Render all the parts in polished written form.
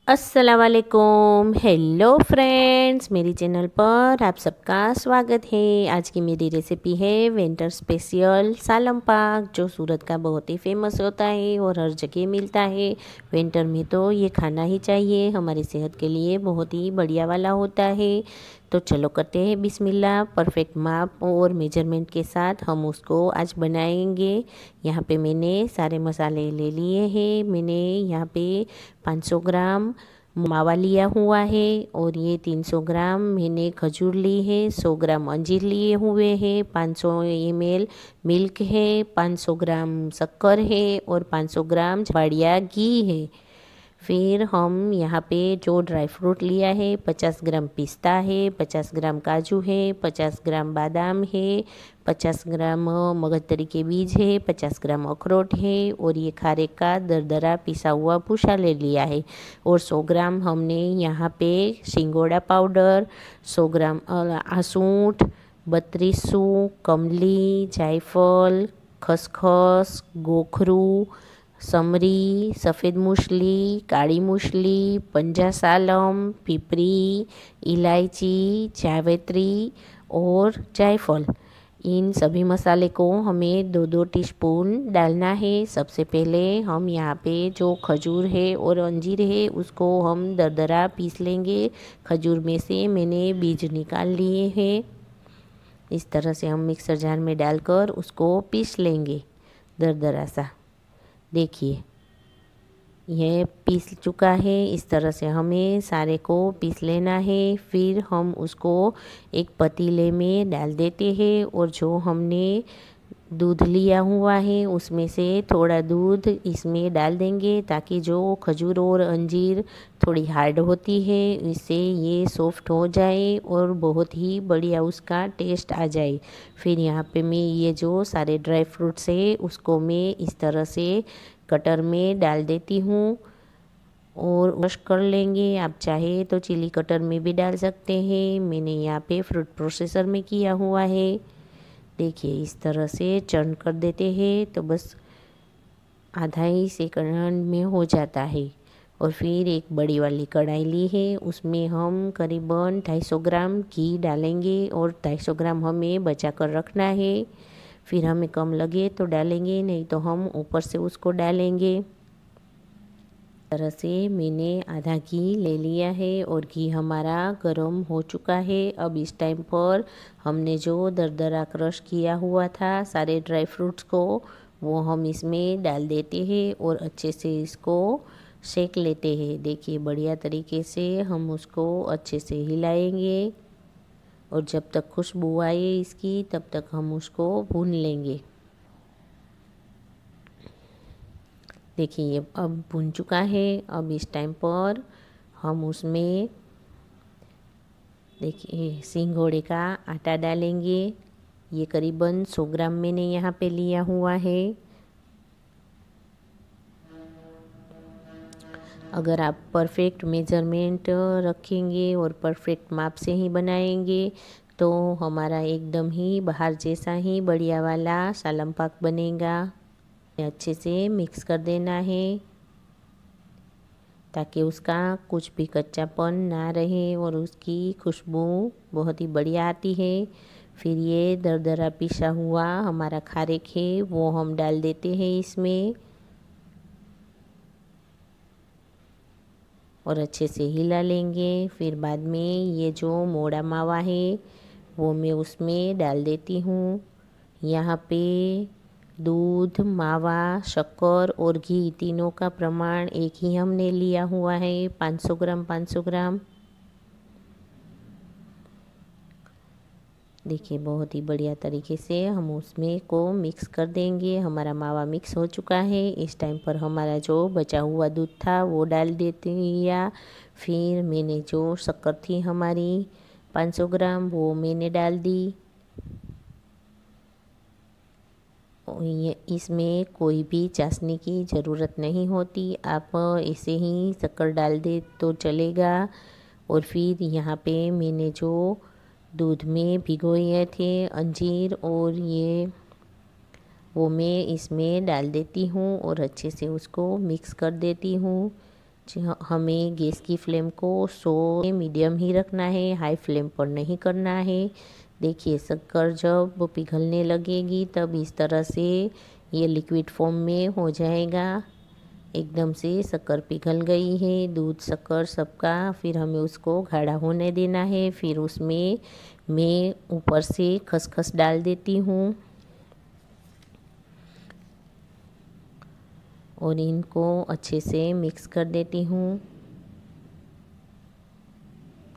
अस्सलाम वालेकुम। Hello friends, मेरी चैनल पर आप सबका स्वागत है। आज की मेरी रेसिपी है विंटर स्पेशल सालम पाक, जो सूरत का बहुत ही फेमस होता है और हर जगह मिलता है। विंटर में तो ये खाना ही चाहिए, हमारी सेहत के लिए बहुत ही बढ़िया वाला होता है। तो चलो करते हैं बिस्मिल्लाह। परफेक्ट माप और मेजरमेंट के साथ हम उसको आज बनाएंगे। यहाँ पे मैंने सारे मसाले ले लिए हैं। मैंने यहाँ पे 500 ग्राम मावा लिया हुआ है और ये 300 ग्राम मैंने खजूर ली है, 100 ग्राम अंजीर लिए हुए हैं, 500 ml मिल्क है, 500 ग्राम शक्कर है और 500 ग्राम बढ़िया घी है। फिर हम यहाँ पे जो ड्राई फ्रूट लिया है, 50 ग्राम पिस्ता है, 50 ग्राम काजू है, 50 ग्राम बादाम है, 50 ग्राम मगजतरी के बीज है, 50 ग्राम अखरोट है और ये खारे का दरदरा पिसा हुआ भूसा ले लिया है। और 100 ग्राम हमने यहाँ पे सिंगोड़ा पाउडर, 100 ग्राम आसूठ, 32 कमली, जायफल, खसखस, गोखरू, समरी, सफ़ेद मूसली, काली मूसली, पंजा सालम, पिपरी, इलायची, जावित्री और जायफल, इन सभी मसाले को हमें 2-2 टीस्पून डालना है। सबसे पहले हम यहाँ पे जो खजूर है और अंजीर है उसको हम दरदरा पीस लेंगे। खजूर में से मैंने बीज निकाल लिए हैं। इस तरह से हम मिक्सर जार में डालकर उसको पीस लेंगे दरदरा सा। देखिए यह पीस चुका है। इस तरह से हमें सारे को पीस लेना है। फिर हम उसको एक पतीले में डाल देते हैं और जो हमने दूध लिया हुआ है उसमें से थोड़ा दूध इसमें डाल देंगे, ताकि जो खजूर और अंजीर थोड़ी हार्ड होती है इससे ये सॉफ्ट हो जाए और बहुत ही बढ़िया उसका टेस्ट आ जाए। फिर यहाँ पे मैं ये जो सारे ड्राई फ्रूट्स है उसको मैं इस तरह से कटर में डाल देती हूँ और क्रश कर लेंगे। आप चाहे तो चिली कटर में भी डाल सकते हैं। मैंने यहाँ पे फ्रूट प्रोसेसर में किया हुआ है। देखिए इस तरह से चर्न कर देते हैं तो बस आधा ही सेकंड में हो जाता है। और फिर एक बड़ी वाली कढ़ाई ली है, उसमें हम करीबन 250 ग्राम घी डालेंगे और 250 ग्राम हमें बचा कर रखना है। फिर हमें कम लगे तो डालेंगे, नहीं तो हम ऊपर से उसको डालेंगे। इस तरह से मैंने आधा घी ले लिया है और घी हमारा गर्म हो चुका है। अब इस टाइम पर हमने जो दरदरा क्रश किया हुआ था सारे ड्राई फ्रूट्स को, वो हम इसमें डाल देते हैं और अच्छे से इसको सेक लेते हैं। देखिए बढ़िया तरीके से हम उसको अच्छे से हिलाएंगे और जब तक खुशबू आए इसकी तब तक हम उसको भून लेंगे। देखिए ये अब भुन चुका है। अब इस टाइम पर हम उसमें देखिए सिंघोड़े का आटा डालेंगे। ये करीबन 100 ग्राम मैंने यहाँ पे लिया हुआ है। अगर आप परफेक्ट मेजरमेंट रखेंगे और परफेक्ट माप से ही बनाएंगे तो हमारा एकदम ही बाहर जैसा ही बढ़िया वाला सालम पाक बनेगा। अच्छे से मिक्स कर देना है ताकि उसका कुछ भी कच्चापन ना रहे और उसकी खुशबू बहुत ही बढ़िया आती है। फिर ये दरदरा पिसा हुआ हमारा खारिक है वो हम डाल देते हैं इसमें और अच्छे से हिला लेंगे। फिर बाद में ये जो मोड़ा मावा है वो मैं उसमें डाल देती हूँ। यहाँ पे दूध, मावा, शक्कर और घी तीनों का प्रमाण एक ही हमने लिया हुआ है, 500 ग्राम 500 ग्राम। देखिए बहुत ही बढ़िया तरीके से हम उसमें को मिक्स कर देंगे। हमारा मावा मिक्स हो चुका है। इस टाइम पर हमारा जो बचा हुआ दूध था वो डाल देते हैं। फिर मैंने जो शक्कर थी हमारी 500 ग्राम वो मैंने डाल दी। ये इसमें कोई भी चाशनी की ज़रूरत नहीं होती, आप ऐसे ही शक्कर डाल दे तो चलेगा। और फिर यहाँ पे मैंने जो दूध में भिगोए थे अंजीर और ये वो मैं इसमें डाल देती हूँ और अच्छे से उसको मिक्स कर देती हूँ। हमें गैस की फ्लेम को 100 मीडियम ही रखना है, हाई फ्लेम पर नहीं करना है। देखिए शक्कर जब पिघलने लगेगी तब इस तरह से ये लिक्विड फॉर्म में हो जाएगा। एकदम से शक्कर पिघल गई है, दूध शक्कर सबका। फिर हमें उसको गाढ़ा होने देना है। फिर उसमें मैं ऊपर से खसखस डाल देती हूँ और इनको अच्छे से मिक्स कर देती हूँ।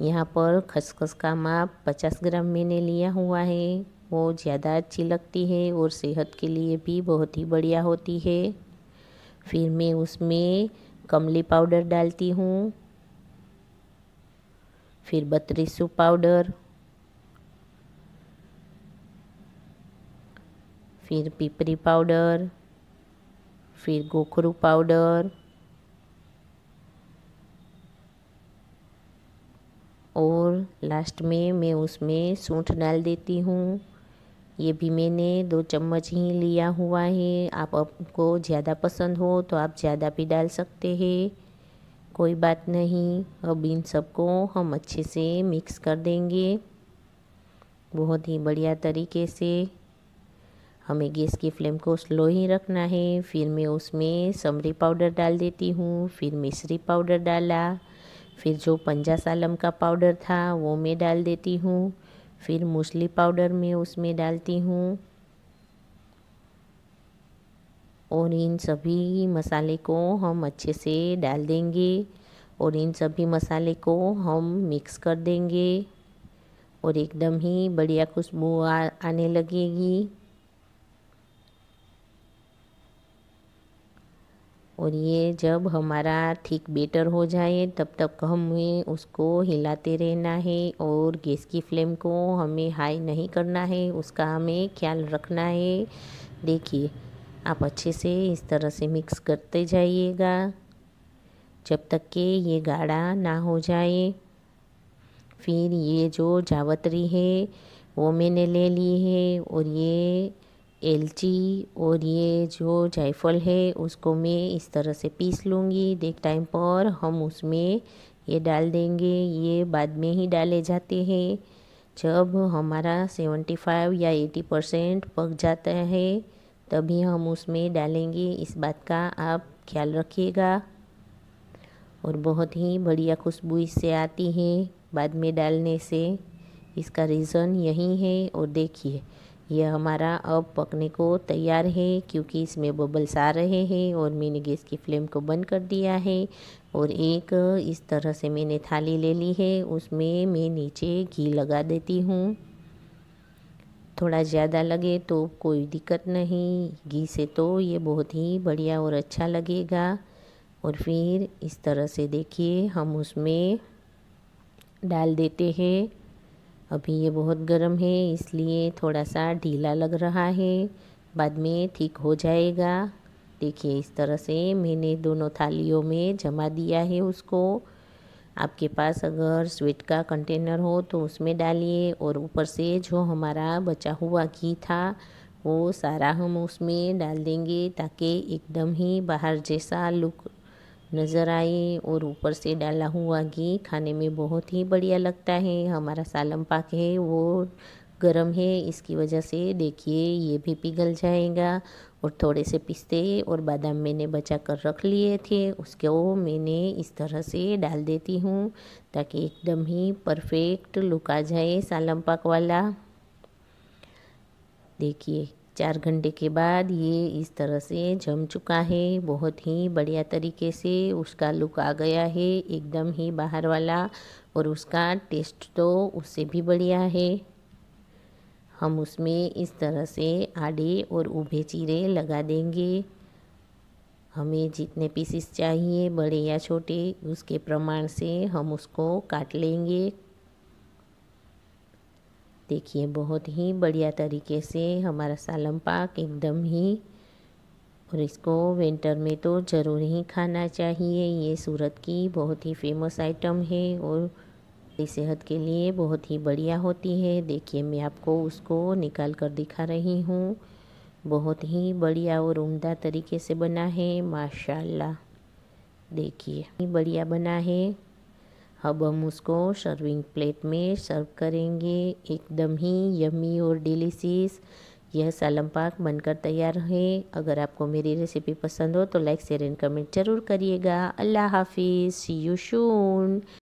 यहाँ पर खसखस का माप 50 ग्राम मैंने लिया हुआ है। वो ज़्यादा अच्छी लगती है और सेहत के लिए भी बहुत ही बढ़िया होती है। फिर मैं उसमें कमली पाउडर डालती हूँ, फिर बतरीसू पाउडर, फिर पिपरी पाउडर, फिर गोखरू पाउडर और लास्ट में मैं उसमें सूंठ डाल देती हूँ। ये भी मैंने 2 चम्मच ही लिया हुआ है। आपको ज़्यादा पसंद हो तो आप ज़्यादा भी डाल सकते हैं, कोई बात नहीं। अब इन सबको हम अच्छे से मिक्स कर देंगे बहुत ही बढ़िया तरीके से। हमें गैस की फ्लेम को स्लो ही रखना है। फिर मैं उसमें समरी पाउडर डाल देती हूँ, फिर मिश्री पाउडर डाला, फिर जो पंजा सालम का पाउडर था वो मैं डाल देती हूँ, फिर मूसली पाउडर मैं उसमें डालती हूँ और इन सभी मसाले को हम अच्छे से डाल देंगे और इन सभी मसाले को हम मिक्स कर देंगे और एकदम ही बढ़िया खुशबू आने लगेगी। और ये जब हमारा ठीक बेटर हो जाए तब तक हमें उसको हिलाते रहना है और गैस की फ्लेम को हमें हाई नहीं करना है, उसका हमें ख्याल रखना है। देखिए आप अच्छे से इस तरह से मिक्स करते जाइएगा जब तक कि ये गाढ़ा ना हो जाए। फिर ये जो जावित्री है वो मैंने ले ली है और ये इलायची और ये जो जायफल है उसको मैं इस तरह से पीस लूँगी। देख टाइम पर हम उसमें ये डाल देंगे। ये बाद में ही डाले जाते हैं जब हमारा 75 या 80% पक जाता है, तभी हम उसमें डालेंगे। इस बात का आप ख्याल रखिएगा और बहुत ही बढ़िया खुशबू इससे आती है बाद में डालने से। इसका रीज़न यही है। और देखिए ये हमारा अब पकने को तैयार है क्योंकि इसमें बबल्स आ रहे हैं और मैंने गैस की फ्लेम को बंद कर दिया है। और एक इस तरह से मैंने थाली ले ली है, उसमें मैं नीचे घी लगा देती हूँ। थोड़ा ज़्यादा लगे तो कोई दिक्कत नहीं, घी से तो ये बहुत ही बढ़िया और अच्छा लगेगा। और फिर इस तरह से देखिए हम उसमें डाल देते हैं। अभी ये बहुत गर्म है इसलिए थोड़ा सा ढीला लग रहा है, बाद में ठीक हो जाएगा। देखिए इस तरह से मैंने दोनों थालियों में जमा दिया है उसको। आपके पास अगर स्वीट का कंटेनर हो तो उसमें डालिए और ऊपर से जो हमारा बचा हुआ घी था वो सारा हम उसमें डाल देंगे ताकि एकदम ही बाहर जैसा लुक नज़र आए। और ऊपर से डाला हुआ घी खाने में बहुत ही बढ़िया लगता है। हमारा सालम पाक है वो गरम है, इसकी वजह से देखिए ये भी पिघल जाएगा। और थोड़े से पिस्ते और बादाम मैंने बचा कर रख लिए थे, उसको मैंने इस तरह से डाल देती हूँ ताकि एकदम ही परफेक्ट लुक आ जाए सालम पाक वाला। देखिए 4 घंटे के बाद ये इस तरह से जम चुका है, बहुत ही बढ़िया तरीके से उसका लुक आ गया है एकदम ही बाहर वाला। और उसका टेस्ट तो उससे भी बढ़िया है। हम उसमें इस तरह से आड़े और ऊभे चीरे लगा देंगे। हमें जितने पीसेस चाहिए बड़े या छोटे उसके प्रमाण से हम उसको काट लेंगे। देखिए बहुत ही बढ़िया तरीके से हमारा सालम पाक एकदम ही। और इसको विंटर में तो ज़रूर ही खाना चाहिए। ये सूरत की बहुत ही फेमस आइटम है और सेहत के लिए बहुत ही बढ़िया होती है। देखिए मैं आपको उसको निकाल कर दिखा रही हूँ, बहुत ही बढ़िया और उम्दा तरीके से बना है माशाल्लाह। देखिए बढ़िया बना है। अब हम उसको सर्विंग प्लेट में सर्व करेंगे। एकदम ही यम्मी और डिलीशियस यह सालम पाक बनकर तैयार है। अगर आपको मेरी रेसिपी पसंद हो तो लाइक शेयर एंड कमेंट ज़रूर करिएगा। अल्लाह हाफिज़, सी यू सून।